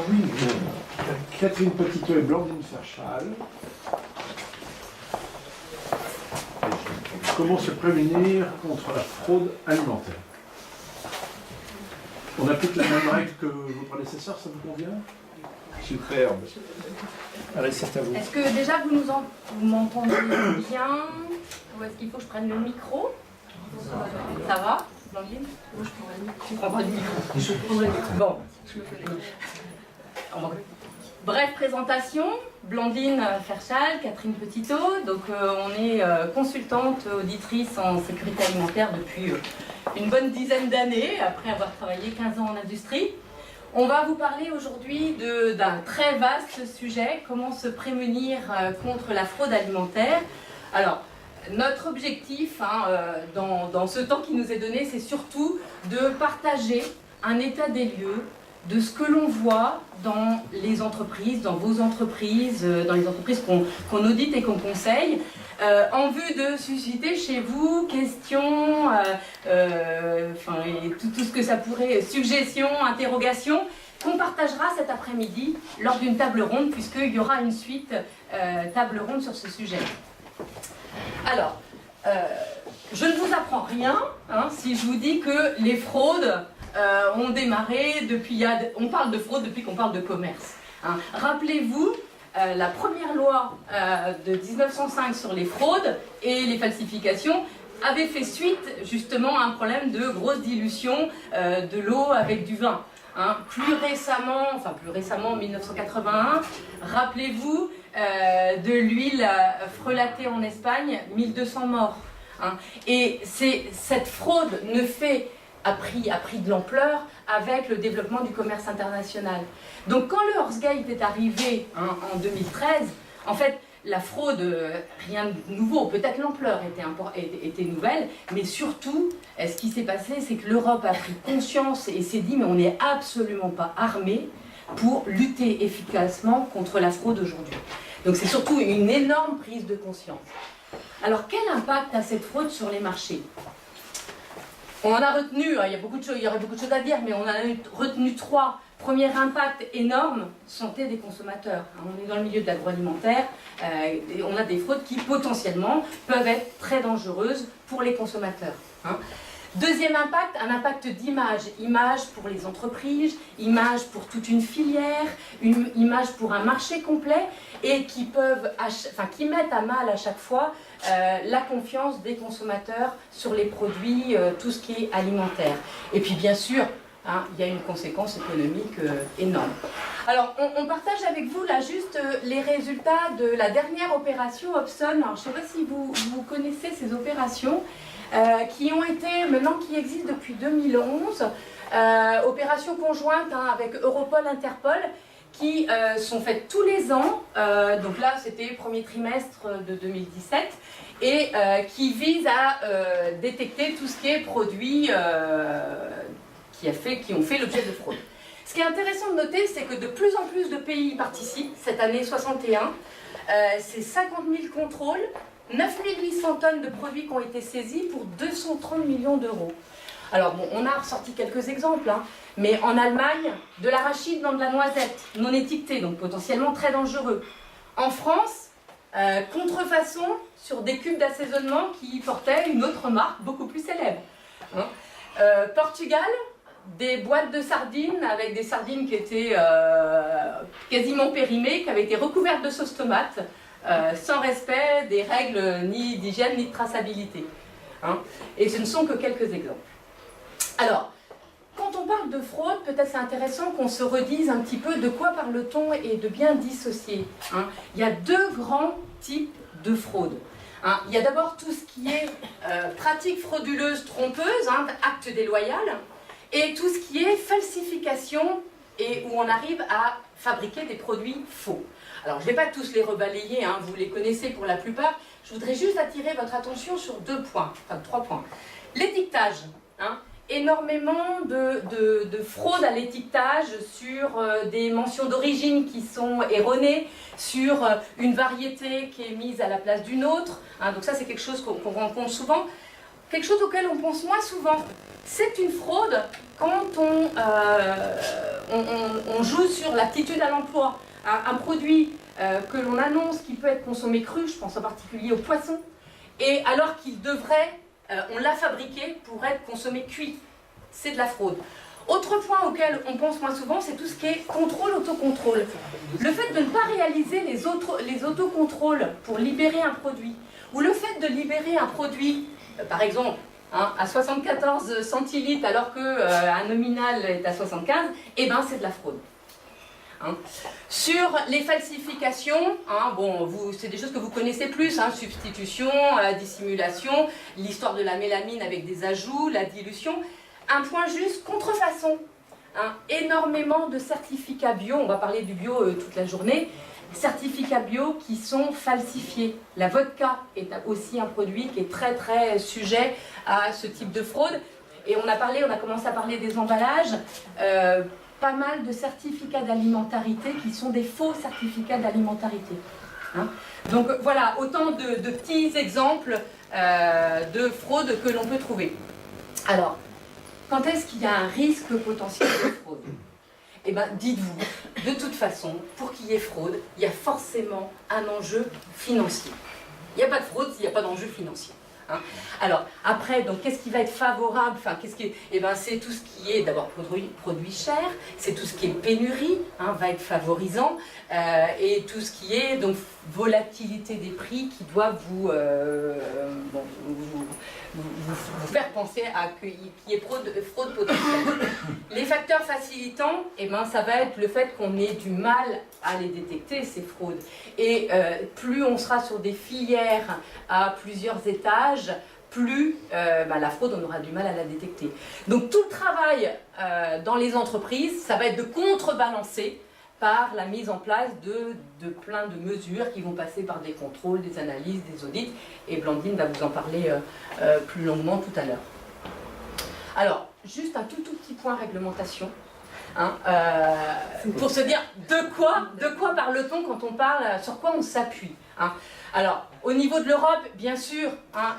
Oui, Catherine Petitot et Blandine Ferchal. Comment se prémunir contre la fraude alimentaire? On applique la même règle que vos prédécesseurs, ça vous convient? Superbe. Allez, c'est à vous. Est-ce que déjà vous m'entendez bien? Ou est-ce qu'il faut que je prenne le micro? Ça va, Blandine? Moi, je prends le micro. Tu prends pas le micro? Je prends le micro. Bon. Je me connais. Bref présentation, Blandine Ferchal, Catherine Petitot. Donc on est consultante auditrice en sécurité alimentaire depuis une bonne dizaine d'années, après avoir travaillé 15 ans en industrie. On va vous parler aujourd'hui d'un très vaste sujet, comment se prémunir contre la fraude alimentaire. Alors, notre objectif dans ce temps qui nous est donné, c'est surtout de partager un état des lieux de ce que l'on voit dans les entreprises, dans vos entreprises, dans les entreprises qu'on audite et qu'on conseille, en vue de susciter chez vous questions, et tout ce que ça pourrait, suggestions, interrogations, qu'on partagera cet après-midi lors d'une table ronde, puisqu'il y aura une suite table ronde sur ce sujet. Alors, je ne vous apprends rien si je vous dis que les fraudes ont démarré depuis... On parle de fraude depuis qu'on parle de commerce. Rappelez-vous, la première loi de 1905 sur les fraudes et les falsifications avait fait suite justement à un problème de grosse dilution de l'eau avec du vin. Plus récemment, en 1981, rappelez-vous de l'huile frelatée en Espagne, 1200 morts. Et cette fraude a pris de l'ampleur avec le développement du commerce international. Donc quand le Horse-Gate est arrivé en 2013, en fait, la fraude, rien de nouveau, peut-être l'ampleur était nouvelle, mais surtout, ce qui s'est passé, c'est que l'Europe a pris conscience et s'est dit, mais on n'est absolument pas armé pour lutter efficacement contre la fraude aujourd'hui. Donc c'est surtout une énorme prise de conscience. Alors quel impact a cette fraude sur les marchés? On en a retenu, il y aurait beaucoup de choses à dire, mais on en a retenu 3. Premier impact énorme, santé des consommateurs. On est dans le milieu de l'agroalimentaire, et on a des fraudes qui potentiellement peuvent être très dangereuses pour les consommateurs. Deuxième impact, un impact d'image. Image pour les entreprises, image pour toute une filière, une image pour un marché complet, et qui mettent à mal à chaque fois la confiance des consommateurs sur les produits, tout ce qui est alimentaire. Et puis bien sûr, il y a une conséquence économique énorme. Alors, on partage avec vous là juste les résultats de la dernière opération Hobson. Alors, je ne sais pas si vous connaissez ces opérations qui existent depuis 2011. Opérations conjointes avec Europol, Interpol, qui sont faites tous les ans. Donc là, c'était le premier trimestre de 2017. Et qui visent à détecter tout ce qui est produits qui ont fait l'objet de fraude. Ce qui est intéressant de noter, c'est que de plus en plus de pays participent. Cette année, 61, c'est 50 000 contrôles, 9 800 tonnes de produits qui ont été saisis pour 230 millions d'euros. Alors bon, on a ressorti quelques exemples, mais en Allemagne, de l'arachide dans de la noisette, non étiquetée, donc potentiellement très dangereux. En France, contrefaçon sur des cubes d'assaisonnement qui portaient une autre marque beaucoup plus célèbre. Portugal, des boîtes de sardines avec des sardines qui étaient quasiment périmées, qui avaient été recouvertes de sauce tomate, sans respect des règles ni d'hygiène ni de traçabilité. Et ce ne sont que quelques exemples. Alors, quand on parle de fraude, peut-être c'est intéressant qu'on se redise un petit peu de quoi parle-t-on et de bien dissocier. Il y a 2 grands types de fraude. Il y a d'abord tout ce qui est pratique frauduleuse, trompeuse, acte déloyal, et tout ce qui est falsification et où on arrive à fabriquer des produits faux. Alors je ne vais pas tous les rebalayer, vous les connaissez pour la plupart. Je voudrais juste attirer votre attention sur 2 points, enfin 3 points. L'étiquetage, énormément de fraude à l'étiquetage sur des mentions d'origine qui sont erronées, sur une variété qui est mise à la place d'une autre. Donc ça c'est quelque chose qu'on rencontre souvent. Quelque chose auquel on pense moins souvent, c'est une fraude quand on joue sur l'aptitude à l'emploi. Un produit que l'on annonce qui peut être consommé cru, je pense en particulier au poisson, et alors qu'il devrait, on l'a fabriqué pour être consommé cuit. C'est de la fraude. Autre point auquel on pense moins souvent, c'est tout ce qui est contrôle, autocontrôle. Le fait de ne pas réaliser les autocontrôles pour libérer un produit, ou le fait de libérer un produit, par exemple, à 74 centilitres alors qu'un nominal est à 75, eh ben c'est de la fraude. Sur les falsifications, c'est des choses que vous connaissez plus, substitution, dissimulation, l'histoire de la mélamine avec des ajouts, la dilution. Un point juste, contrefaçon. Énormément de certificats bio, on va parler du bio toute la journée, certificats bio qui sont falsifiés. La vodka est aussi un produit qui est très très sujet à ce type de fraude. Et on a commencé à parler des emballages, pas mal de certificats d'alimentarité qui sont des faux certificats d'alimentarité. Donc voilà, autant de petits exemples de fraude que l'on peut trouver. Alors, quand est-ce qu'il y a un risque potentiel de fraude? Eh bien, dites-vous, de toute façon, pour qu'il y ait fraude, il y a forcément un enjeu financier. Il n'y a pas de fraude s'il n'y a pas d'enjeu financier. Alors, après, donc, qu'est-ce qui va être favorable? C'est tout ce qui est d'abord produit cher, c'est tout ce qui est pénurie, va être favorisant, et tout ce qui est donc volatilité des prix qui doit vous faire penser à qu'il y ait fraude potentielle. Les facteurs facilitants, ça va être le fait qu'on ait du mal à les détecter, ces fraudes. Et plus on sera sur des filières à plusieurs étages, plus la fraude, on aura du mal à la détecter. Donc tout le travail dans les entreprises, ça va être de contrebalancer par la mise en place de plein de mesures qui vont passer par des contrôles, des analyses, des audits. Et Blandine va vous en parler plus longuement tout à l'heure. Alors, juste un tout petit point réglementation. Pour se dire de quoi parle-t-on quand on parle, sur quoi on s'appuie. Alors, au niveau de l'Europe, bien sûr,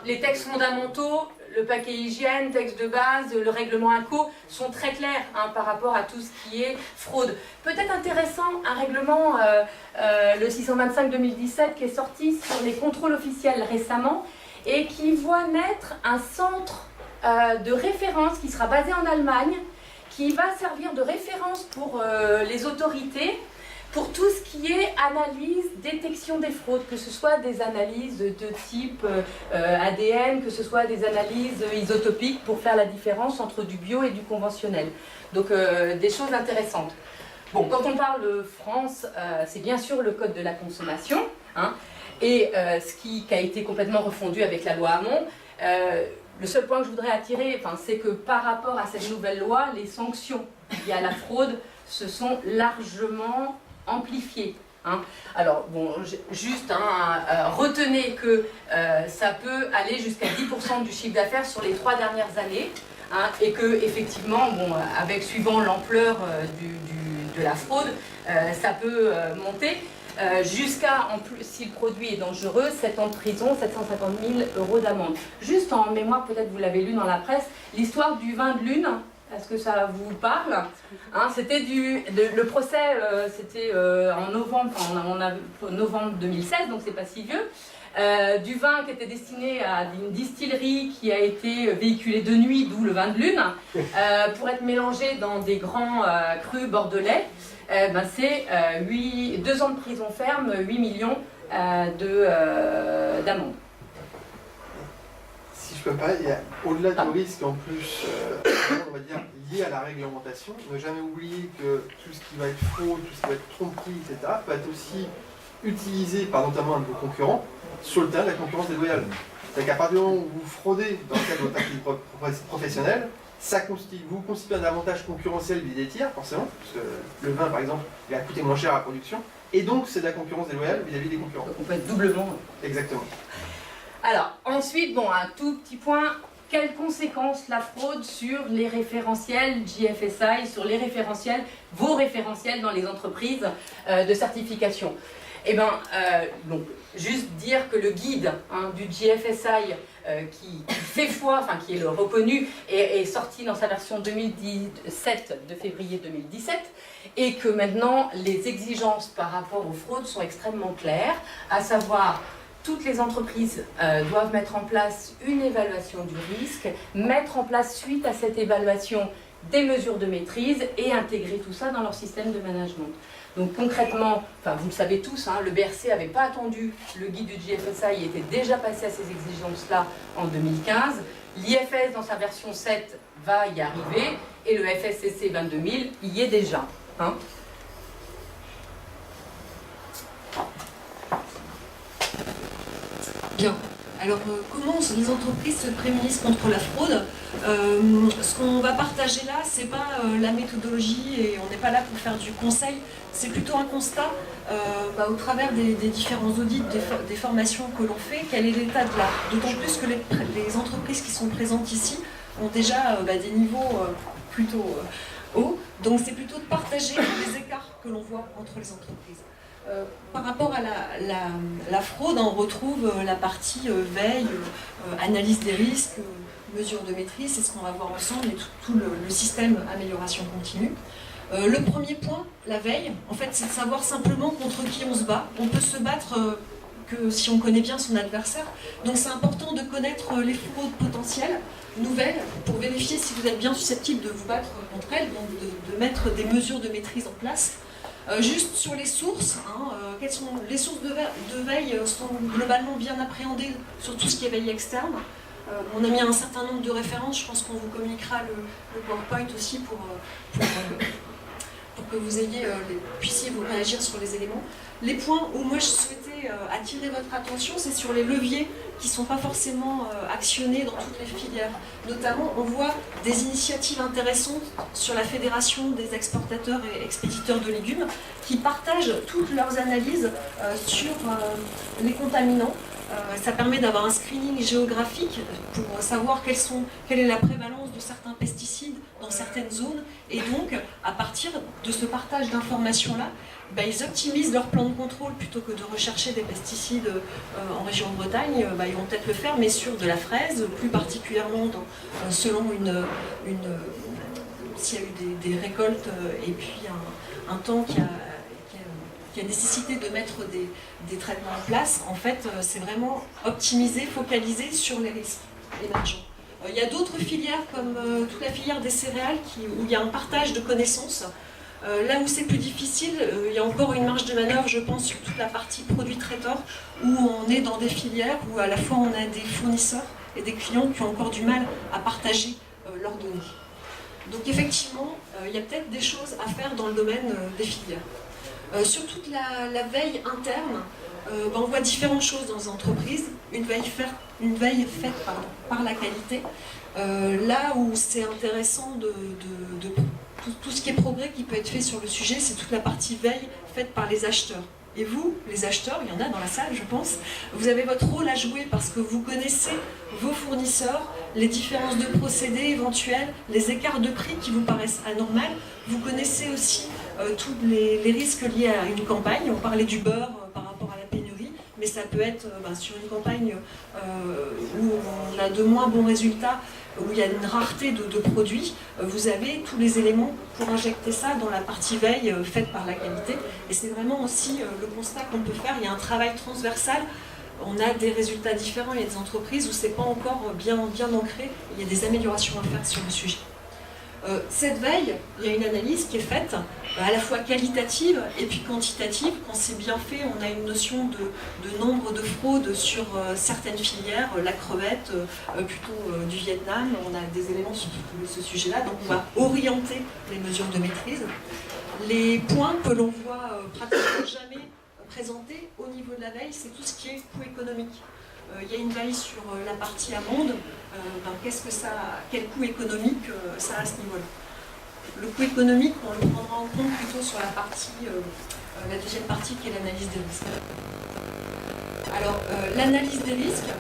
les textes fondamentaux, le paquet hygiène, texte de base, le règlement INCO sont très clairs par rapport à tout ce qui est fraude. Peut-être intéressant, un règlement, le 625-2017, qui est sorti sur les contrôles officiels récemment et qui voit naître un centre de référence qui sera basé en Allemagne, qui va servir de référence pour les autorités, pour tout ce qui est analyse, détection des fraudes, que ce soit des analyses de type ADN, que ce soit des analyses isotopiques pour faire la différence entre du bio et du conventionnel. Donc des choses intéressantes. Bon, quand on parle de France, c'est bien sûr le code de la consommation, et ce qui a été complètement refondu avec la loi Hamon. Le seul point que je voudrais attirer, c'est que par rapport à cette nouvelle loi, les sanctions liées à la fraude se sont largement amplifiées. Alors, bon, juste retenez que ça peut aller jusqu'à 10% du chiffre d'affaires sur les 3 dernières années, et que effectivement, suivant l'ampleur de la fraude, ça peut monter. Jusqu'à, en plus, si le produit est dangereux, 7 ans de prison, 750 000 € d'amende. Juste en mémoire, peut-être vous l'avez lu dans la presse, l'histoire du vin de lune, est-ce que ça vous parle? C'était le procès, c'était en novembre 2016, donc c'est pas si vieux. Du vin qui était destiné à une distillerie qui a été véhiculé de nuit, d'où le vin de lune, pour être mélangé dans des grands crus bordelais. C'est 2 ans de prison ferme, 8 millions d'amende. Si je peux me parler, il y a au-delà du risque en plus, on va dire, lié à la réglementation, ne jamais oublier que tout ce qui va être fraude, tout ce qui va être tromperie, etc., peut être aussi utilisé par notamment un de vos concurrents sur le terrain de la concurrence déloyale. C'est-à-dire qu'à partir du moment où vous fraudez dans le cadre de votre activité professionnelle, vous constituez un avantage concurrentiel vis-à-vis des tiers, forcément, parce que le vin, par exemple, il va coûter moins cher à la production, et donc c'est de la concurrence déloyale vis-à-vis des concurrents. Donc on peut être doublement. Exactement. Alors, ensuite, un tout petit point, quelles conséquences la fraude sur les référentiels GFSI, sur les référentiels, vos référentiels dans les entreprises de certification. Eh bien, donc, juste dire que le guide du GFSI qui fait foi, enfin qui est le reconnu, est sorti dans sa version 2017 de février 2017, et que maintenant les exigences par rapport aux fraudes sont extrêmement claires, à savoir toutes les entreprises doivent mettre en place une évaluation du risque, mettre en place suite à cette évaluation des mesures de maîtrise et intégrer tout ça dans leur système de management. Donc concrètement, enfin vous le savez tous, le BRC n'avait pas attendu, le guide du GFSI était déjà passé à ces exigences-là en 2015. L'IFS dans sa version 7 va y arriver et le FSCC 22000 y est déjà. Bien. Alors, comment les entreprises se prémunissent contre la fraude? Ce qu'on va partager là, c'est pas la méthodologie et on n'est pas là pour faire du conseil, c'est plutôt un constat au travers des différents audits, des formations que l'on fait, quel est l'état de l'art. D'autant plus que les entreprises qui sont présentes ici ont déjà des niveaux plutôt hauts, donc c'est plutôt de partager les écarts que l'on voit entre les entreprises. Par rapport à la fraude, on retrouve la partie veille, analyse des risques, mesures de maîtrise, c'est ce qu'on va voir ensemble, et tout le système amélioration continue. Le premier point, la veille, en fait, c'est de savoir simplement contre qui on se bat. On peut se battre que si on connaît bien son adversaire. Donc c'est important de connaître les fraudes potentielles, nouvelles, pour vérifier si vous êtes bien susceptible de vous battre contre elles, donc de mettre des mesures de maîtrise en place. Juste sur les sources, quelles sont les sources de veille sont globalement bien appréhendées sur tout ce qui est veille externe. On a mis un certain nombre de références, je pense qu'on vous communiquera le PowerPoint aussi pour que vous puissiez vous réagir sur les éléments. Les points où moi je souhaitais attirer votre attention, c'est sur les leviers qui ne sont pas forcément actionnés dans toutes les filières. Notamment, on voit des initiatives intéressantes sur la Fédération des exportateurs et expéditeurs de légumes qui partagent toutes leurs analyses sur les contaminants. Ça permet d'avoir un screening géographique pour savoir quelle est la prévalence de certains pesticides dans certaines zones. Et donc, à partir de ce partage d'informations-là, ils optimisent leur plan de contrôle plutôt que de rechercher des pesticides en région de Bretagne. Ils vont peut-être le faire, mais sur de la fraise, plus particulièrement selon s'il y a eu des récoltes et puis un temps qui a nécessité de mettre des traitements en place. En fait, c'est vraiment optimiser, focaliser sur les risques émergents. Il y a d'autres filières comme toute la filière des céréales où il y a un partage de connaissances. Là où c'est plus difficile, il y a encore une marge de manœuvre, je pense, sur toute la partie produits traiteurs, où on est dans des filières où à la fois on a des fournisseurs et des clients qui ont encore du mal à partager leurs données. Donc effectivement, il y a peut-être des choses à faire dans le domaine des filières. Sur toute la veille interne, on voit différentes choses dans les entreprises. Une veille faite par la qualité. Là où c'est intéressant tout ce qui est progrès qui peut être fait sur le sujet, c'est toute la partie veille faite par les acheteurs. Et vous, les acheteurs, il y en a dans la salle, je pense, vous avez votre rôle à jouer parce que vous connaissez vos fournisseurs, les différences de procédés éventuels, les écarts de prix qui vous paraissent anormaux. Vous connaissez aussi tous les risques liés à une campagne. On parlait du beurre par rapport à la pénurie, mais ça peut être sur une campagne où on a de moins bons résultats, où il y a une rareté de produits, vous avez tous les éléments pour injecter ça dans la partie veille faite par la qualité. Et c'est vraiment aussi le constat qu'on peut faire. Il y a un travail transversal. On a des résultats différents. Il y a des entreprises où ce n'est pas encore bien ancré. Il y a des améliorations à faire sur le sujet. Cette veille, il y a une analyse qui est faite, à la fois qualitative et puis quantitative. Quand c'est bien fait, on a une notion de nombre de fraudes sur certaines filières, la crevette, plutôt du Vietnam. On a des éléments sur ce sujet-là, donc on va orienter les mesures de maîtrise. Les points que l'on voit pratiquement jamais présentés au niveau de la veille, c'est tout ce qui est coût économique. Il y a une veille sur la partie amende. Quel coût économique ça a à ce niveau-là. Le coût économique, on le prendra en compte plutôt sur la deuxième partie qui est l'analyse des risques. Alors, l'analyse des risques,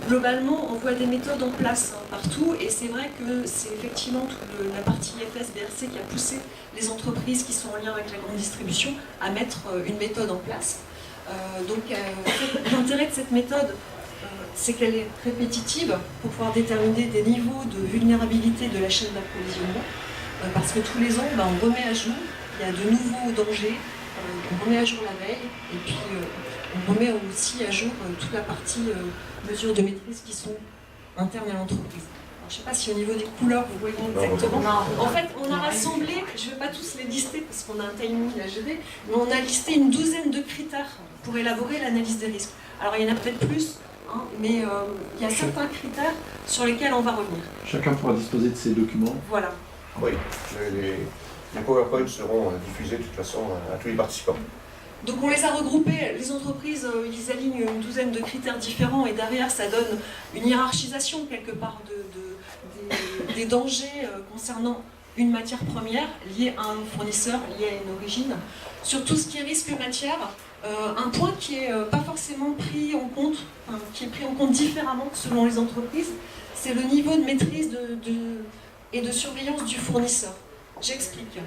globalement, on voit des méthodes en place partout, et c'est vrai que c'est effectivement toute la partie IFS, BRC qui a poussé les entreprises qui sont en lien avec la grande distribution à mettre une méthode en place. L'intérêt de cette méthode, c'est qu'elle est répétitive pour pouvoir déterminer des niveaux de vulnérabilité de la chaîne d'approvisionnement, parce que tous les ans, on remet à jour, il y a de nouveaux dangers, on remet à jour la veille, et puis on remet aussi à jour toute la partie mesures de maîtrise qui sont internes à l'entreprise. Je ne sais pas si au niveau des couleurs, vous voyez exactement. En fait, on a rassemblé, je ne vais pas tous les lister parce qu'on a un timing à gérer, mais on a listé une douzaine de critères pour élaborer l'analyse des risques. Alors il y en a peut-être plus, mais il y a certains critères sur lesquels on va revenir. Chacun pourra disposer de ces documents. Voilà. Oui, les PowerPoints seront diffusés de toute façon à tous les participants. Donc on les a regroupés, les entreprises, ils alignent une douzaine de critères différents et derrière ça donne une hiérarchisation quelque part des dangers concernant une matière première liée à un fournisseur, liée à une origine. Sur tout ce qui est risque matière, un point qui n'est pas forcément pris en compte, qui est pris en compte différemment selon les entreprises, c'est le niveau de maîtrise et de surveillance du fournisseur. J'explique.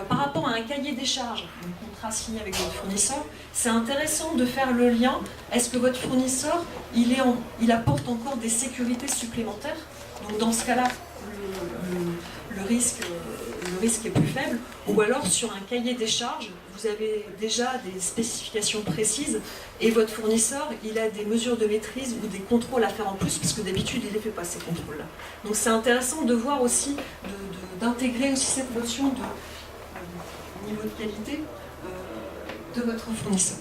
Par rapport à un cahier des charges, un contrat signé avec votre fournisseur, c'est intéressant de faire le lien. Est-ce que votre fournisseur, il apporte encore des sécurités supplémentaires? Donc dans ce cas-là, le risque est plus faible. Ou alors sur un cahier des charges, vous avez déjà des spécifications précises et votre fournisseur, il a des mesures de maîtrise ou des contrôles à faire en plus, parce que d'habitude, il ne les fait pas, ces contrôles-là. Donc c'est intéressant de voir aussi, d'intégrer aussi cette notion de niveau de qualité de votre fournisseur.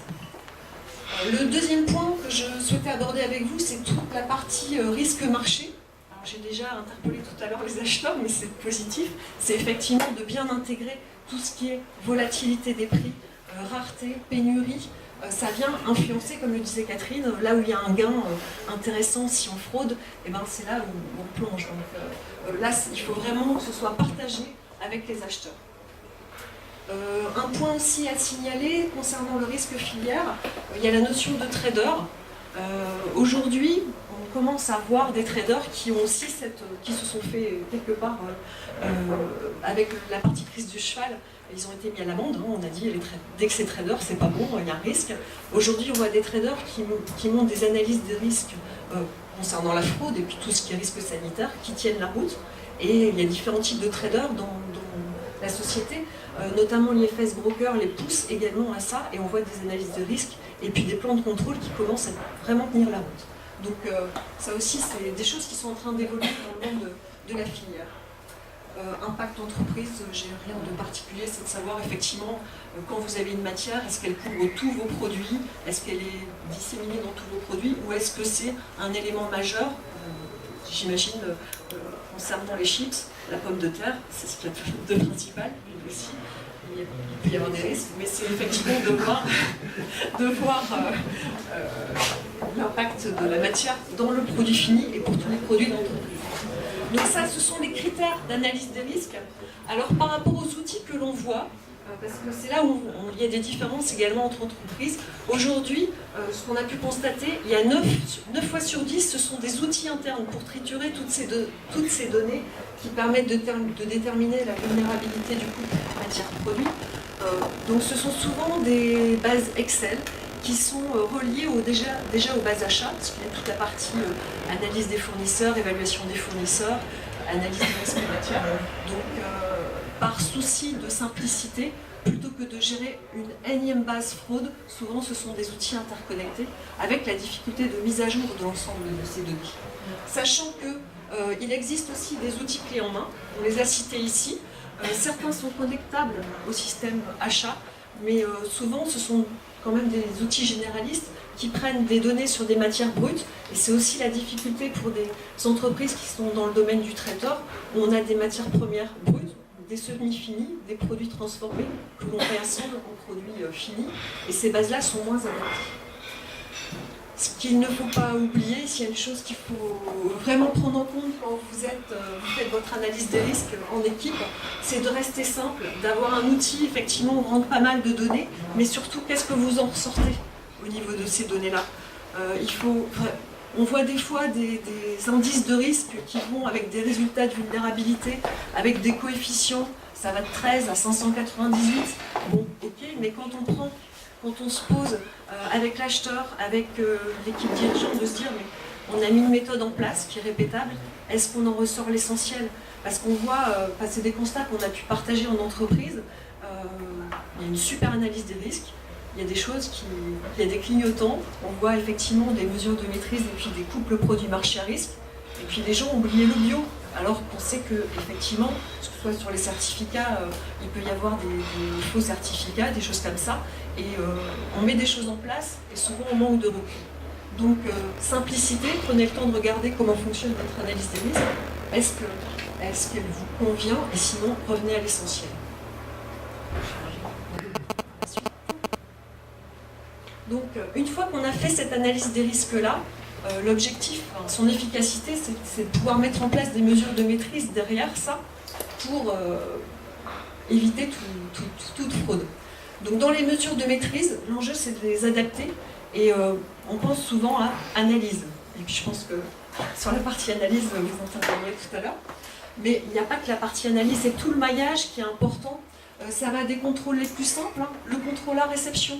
Le deuxième point que je souhaitais aborder avec vous, c'est toute la partie risque marché. Alors j'ai déjà interpellé tout à l'heure les acheteurs, mais c'est positif. C'est effectivement de bien intégrer tout ce qui est volatilité des prix, rareté, pénurie. Ça vient influencer, comme le disait Catherine, là où il y a un gain intéressant si on fraude, et ben c'est là où on plonge. Donc là, il faut vraiment que ce soit partagé avec les acheteurs. Un point aussi à signaler concernant le risque filière, il y a la notion de trader. Aujourd'hui, on commence à voir des traders qui ont aussi qui se sont fait quelque part avec la partie crise du cheval. Ils ont été mis à l'amende, on a dit dès que c'est trader, c'est pas bon, il y a un risque. Aujourd'hui, on voit des traders qui montent des analyses de risques concernant la fraude et puis tout ce qui est risque sanitaire, qui tiennent la route. Et il y a différents types de traders dans la société, notamment l'IFS Broker les pousse également à ça, et on voit des analyses de risques et puis des plans de contrôle qui commencent à vraiment tenir la route. Donc ça aussi, c'est des choses qui sont en train d'évoluer dans le monde de la filière. Impact entreprise, j'ai rien de particulier, c'est de savoir effectivement quand vous avez une matière, est-ce qu'elle couvre tous vos produits, est-ce qu'elle est disséminée dans tous vos produits, ou est-ce que c'est un élément majeur, j'imagine concernant les chips, la pomme de terre, c'est ce qu'il y a de principal, lui aussi, il peut y avoir des risques, mais c'est effectivement de voir l'impact de la matière dans le produit fini et pour tous les produits d'entreprise. Donc ça, ce sont les critères d'analyse des risques. Alors par rapport aux outils que l'on voit, parce que c'est là où il y a des différences également entre entreprises, aujourd'hui, ce qu'on a pu constater, il y a 9 fois sur 10, ce sont des outils internes pour triturer toutes ces données qui permettent de déterminer la vulnérabilité du coût matière-produit. Donc ce sont souvent des bases Excel qui sont reliées déjà aux bases achats, parce qu'il y a toute la partie analyse des fournisseurs, évaluation des fournisseurs, analyse des risques matières. Donc par souci de simplicité, plutôt que de gérer une énième base fraude, souvent ce sont des outils interconnectés, avec la difficulté de mise à jour de l'ensemble de ces données. Sachant qu'il existe aussi des outils clés en main, on les a cités ici. Certains sont connectables au système achat, mais souvent ce sont quand même des outils généralistes qui prennent des données sur des matières brutes, et c'est aussi la difficulté pour des entreprises qui sont dans le domaine du traiteur, où on a des matières premières brutes, des semi-finis, des produits transformés que l'on réassemble en produits finis, et ces bases-là sont moins adaptées. Ce qu'il ne faut pas oublier, s'il y a une chose qu'il faut vraiment prendre en compte quand vous faites votre analyse des risques en équipe, c'est de rester simple, d'avoir un outil effectivement où on rentre pas mal de données, mais surtout qu'est-ce que vous en ressortez au niveau de ces données-là. Il faut On voit des fois des indices de risque qui vont avec des résultats de vulnérabilité, avec des coefficients, ça va de 13 à 598. Bon, ok, mais quand on se pose avec l'acheteur, avec l'équipe dirigeante, de se dire, mais on a mis une méthode en place qui est répétable, est-ce qu'on en ressort l'essentiel? Parce qu'on voit, c'est des constats qu'on a pu partager en entreprise, il y a une super analyse des risques, il y a des choses il y a des clignotants, on voit effectivement des mesures de maîtrise et puis des couples produits marché à risque, et puis les gens ont oublié le bio, alors qu'on sait que effectivement, que ce soit sur les certificats, il peut y avoir des faux certificats, des choses comme ça, et on met des choses en place, et souvent on manque de recul. Donc simplicité, prenez le temps de regarder comment fonctionne votre analyse des risques, est-ce qu'elle vous convient, et sinon revenez à l'essentiel. Donc, une fois qu'on a fait cette analyse des risques-là, l'objectif, son efficacité, c'est de pouvoir mettre en place des mesures de maîtrise derrière ça pour éviter toute fraude. Donc, dans les mesures de maîtrise, l'enjeu, c'est de les adapter et on pense souvent à analyse. Et puis, je pense que sur la partie analyse, vous interveniez tout à l'heure. Mais il n'y a pas que la partie analyse, c'est tout le maillage qui est important. Ça va des contrôles les plus simples, hein, le contrôle à réception,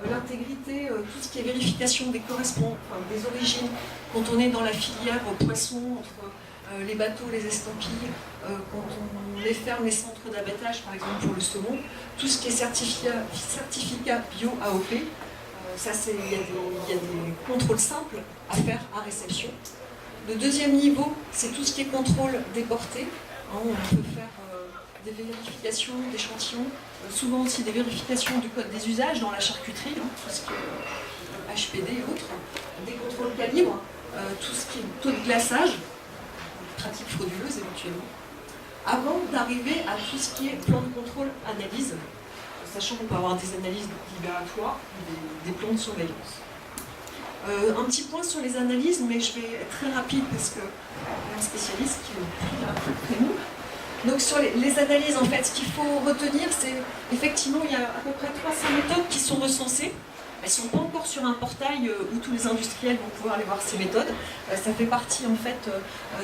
l'intégrité, tout ce qui est vérification des correspondances, des origines, quand on est dans la filière poisson, entre les bateaux, les estampilles, quand on les ferme, les centres d'abattage, par exemple pour le saumon, tout ce qui est certificat bio AOP, il y a des contrôles simples à faire à réception. Le deuxième niveau, c'est tout ce qui est contrôle déporté. Hein, on peut faire des vérifications d'échantillons, souvent aussi des vérifications du code des usages dans la charcuterie, hein, tout ce qui est HPD et autres, des contrôles calibre, tout ce qui est taux de glaçage, pratiques frauduleuses éventuellement, avant d'arriver à tout ce qui est plan de contrôle analyse, sachant qu'on peut avoir des analyses libératoires, des plans de surveillance. Un petit point sur les analyses, mais je vais être très rapide parce que un spécialiste qui est après nous. Donc sur les analyses, en fait, ce qu'il faut retenir, c'est effectivement, il y a à peu près 300 méthodes qui sont recensées. Elles ne sont pas encore sur un portail où tous les industriels vont pouvoir aller voir ces méthodes. Ça fait partie, en fait,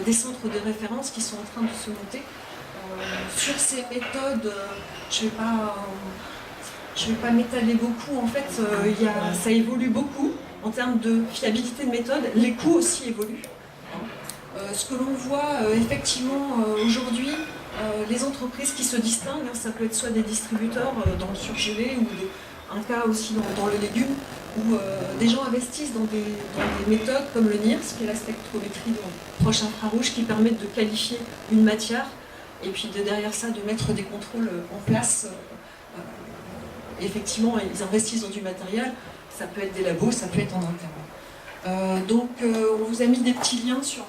des centres de référence qui sont en train de se monter. Sur ces méthodes, je ne vais pas m'étaler beaucoup. En fait, ça évolue beaucoup en termes de fiabilité de méthode. Les coûts aussi évoluent. Ce que l'on voit, effectivement, aujourd'hui, les entreprises qui se distinguent, hein, ça peut être soit des distributeurs dans le surgelé ou un cas aussi dans le légume, où des gens investissent dans des méthodes comme le NIRS, qui est la spectrométrie proche infrarouge, qui permettent de qualifier une matière, et puis derrière ça, de mettre des contrôles en place. Effectivement, ils investissent dans du matériel, ça peut être des labos, ça peut être en interne. Donc on vous a mis des petits liens sur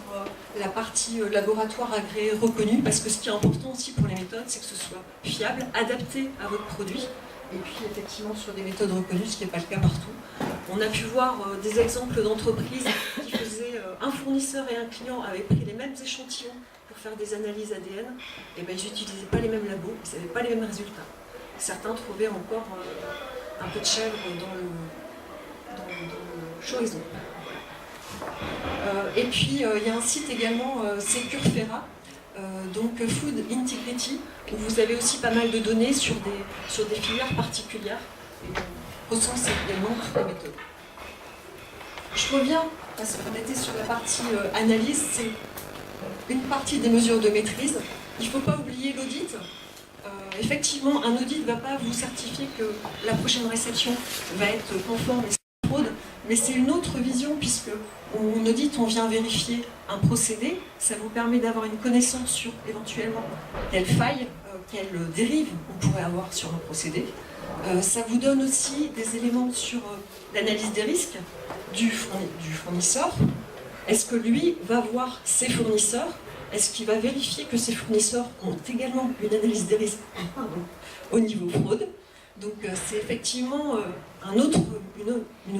la partie laboratoire agréé reconnu, parce que ce qui est important aussi pour les méthodes, c'est que ce soit fiable, adapté à votre produit, et puis effectivement sur des méthodes reconnues, ce qui n'est pas le cas partout. On a pu voir des exemples d'entreprises qui faisaient un fournisseur et un client avaient pris les mêmes échantillons pour faire des analyses ADN, et bien ils n'utilisaient pas les mêmes labos, ils n'avaient pas les mêmes résultats. Certains trouvaient encore un peu de chèvre dans le chorizo. Et puis il y a un site également, Securfera, donc Food Integrity, où vous avez aussi pas mal de données sur des filières particulières, et on recense également toutes les méthodes. Je reviens, parce qu'on était sur la partie analyse, c'est une partie des mesures de maîtrise. Il ne faut pas oublier l'audit. Effectivement, un audit ne va pas vous certifier que la prochaine réception va être conforme et sans fraude, mais c'est une autre vision, puisque on audite, on vient vérifier un procédé, ça vous permet d'avoir une connaissance sur éventuellement quelle faille, quelle dérive on pourrait avoir sur un procédé. Ça vous donne aussi des éléments sur l'analyse des risques du fournisseur. Est-ce que lui va voir ses fournisseurs? Est-ce qu'il va vérifier que ses fournisseurs ont également une analyse des risques au niveau fraude? Donc c'est effectivement une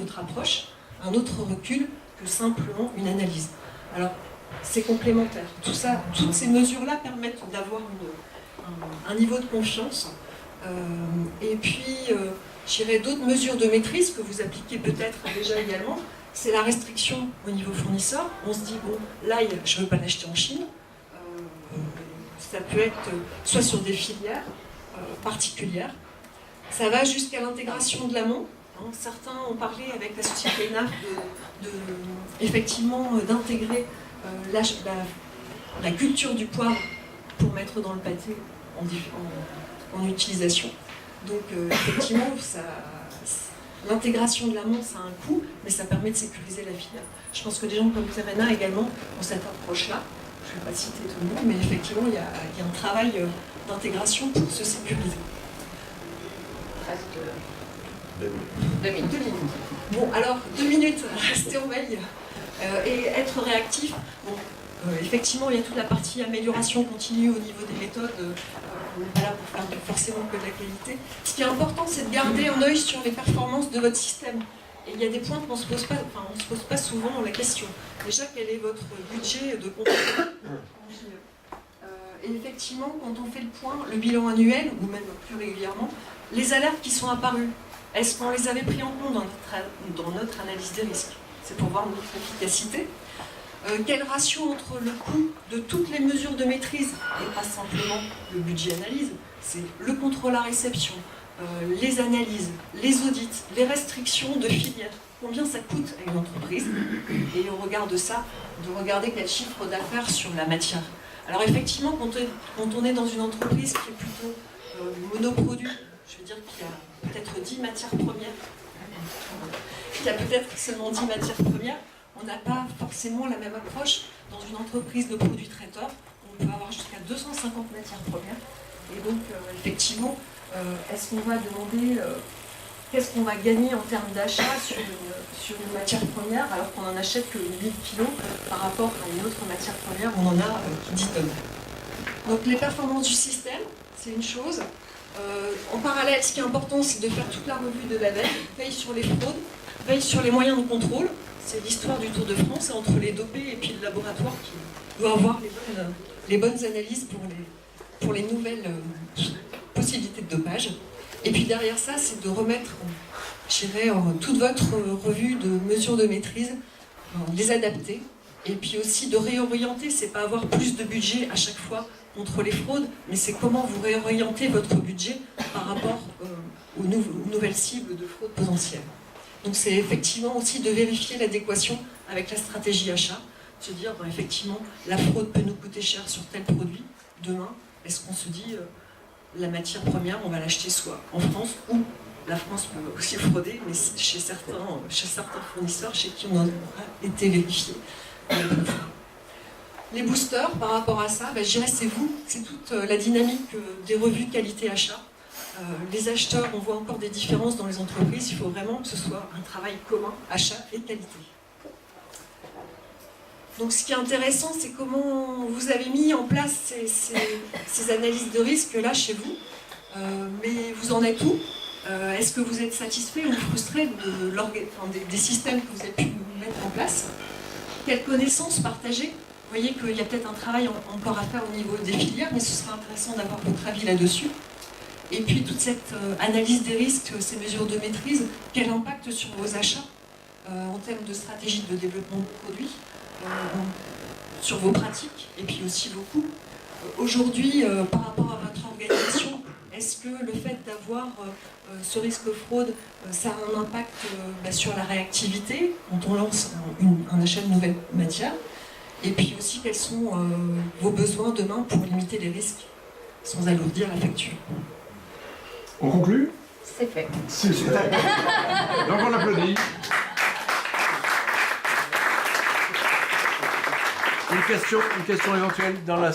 autre approche, un autre recul que simplement une analyse. Alors c'est complémentaire. Tout ça, toutes ces mesures-là permettent d'avoir un niveau de confiance. Et puis, j'irai d'autres mesures de maîtrise que vous appliquez peut-être déjà également. c'est la restriction au niveau fournisseur. On se dit, bon, l'ail, je ne veux pas l'acheter en Chine. Ça peut être soit sur des filières particulières. Ça va jusqu'à l'intégration de l'amont. Certains ont parlé avec la société ENAF effectivement d'intégrer la culture du poivre pour mettre dans le pâté en utilisation. Donc effectivement, l'intégration de l'amont, ça a un coût, mais ça permet de sécuriser la filière. Je pense que des gens comme Serena également ont cette approche-là. Je ne vais pas citer tout le monde, mais effectivement, il y a un travail d'intégration pour se sécuriser. Reste 2 minutes. Bon, alors, 2 minutes, rester en veille et être réactif. Bon, effectivement, il y a toute la partie amélioration continue au niveau des méthodes. On n'est pas là pour faire forcément que de la qualité. Ce qui est important, c'est de garder un œil sur les performances de votre système. Et il y a des points qu'on ne se pose pas souvent la question. Déjà, quel est votre budget de contrôle ? Et effectivement, quand on fait le point, le bilan annuel, ou même plus régulièrement, les alertes qui sont apparues, est-ce qu'on les avait pris en compte dans notre analyse des risques? C'est pour voir notre efficacité. Quel ratio entre le coût de toutes les mesures de maîtrise, et pas simplement le budget analyse, c'est le contrôle à réception, les analyses, les audits, les restrictions de filière, combien ça coûte à une entreprise, et au regard de ça, de regarder quel chiffre d'affaires sur la matière. Alors effectivement, quand on est dans une entreprise qui est plutôt monoproduit, je veux dire qu'il y a peut-être 10 matières premières, qu'il y a peut-être seulement 10 matières premières, on n'a pas forcément la même approche. Dans une entreprise de produits traiteurs, on peut avoir jusqu'à 250 matières premières. Et donc, effectivement, est-ce qu'on va demander qu'est-ce qu'on va gagner en termes d'achat sur une matière première alors qu'on n'en achète que 8 kilos par rapport à une autre matière première où on en a 10 tonnes. Donc les performances du système, c'est une chose. En parallèle, ce qui est important, c'est de faire toute la revue de la veille sur les fraudes, veille sur les moyens de contrôle. C'est l'histoire du Tour de France, et entre les dopés et puis le laboratoire qui doit avoir les bonnes analyses pour les nouvelles possibilités de dopage. Et puis derrière ça, c'est de remettre, je dirais, toute votre revue de mesures de maîtrise, les adapter, et puis aussi de réorienter. C'est pas avoir plus de budget à chaque fois contre les fraudes, mais c'est comment vous réorientez votre budget par rapport aux nouvelles cibles de fraude potentielles. Donc c'est effectivement aussi de vérifier l'adéquation avec la stratégie achat, de se dire, effectivement, la fraude peut nous coûter cher sur tel produit. Demain, est-ce qu'on se dit, la matière première, on va l'acheter soit en France, ou la France peut aussi frauder, mais chez certains fournisseurs chez qui on aura été vérifié. Les boosters, par rapport à ça, je dirais c'est vous, c'est toute la dynamique des revues qualité-achat. Les acheteurs, on voit encore des différences dans les entreprises, il faut vraiment que ce soit un travail commun, achat et qualité. Donc ce qui est intéressant, c'est comment vous avez mis en place ces analyses de risque là chez vous. Mais vous en êtes où? Est-ce que vous êtes satisfait ou frustré des systèmes que vous avez pu mettre en place? Quelles connaissances partagées? Vous voyez qu'il y a peut-être un travail encore à faire au niveau des filières, mais ce serait intéressant d'avoir votre avis là-dessus. Et puis toute cette analyse des risques, ces mesures de maîtrise, quel impact sur vos achats en termes de stratégie de développement de produits, sur vos pratiques et puis aussi vos coûts. Aujourd'hui, par rapport à votre organisation, est-ce que le fait d'avoir ce risque fraude, ça a un impact sur la réactivité quand on lance un achat de nouvelles matières? Et puis aussi, quels sont vos besoins demain pour limiter les risques sans alourdir la facture? On conclut? C'est fait. Super. Donc on applaudit. Une question éventuelle dans la...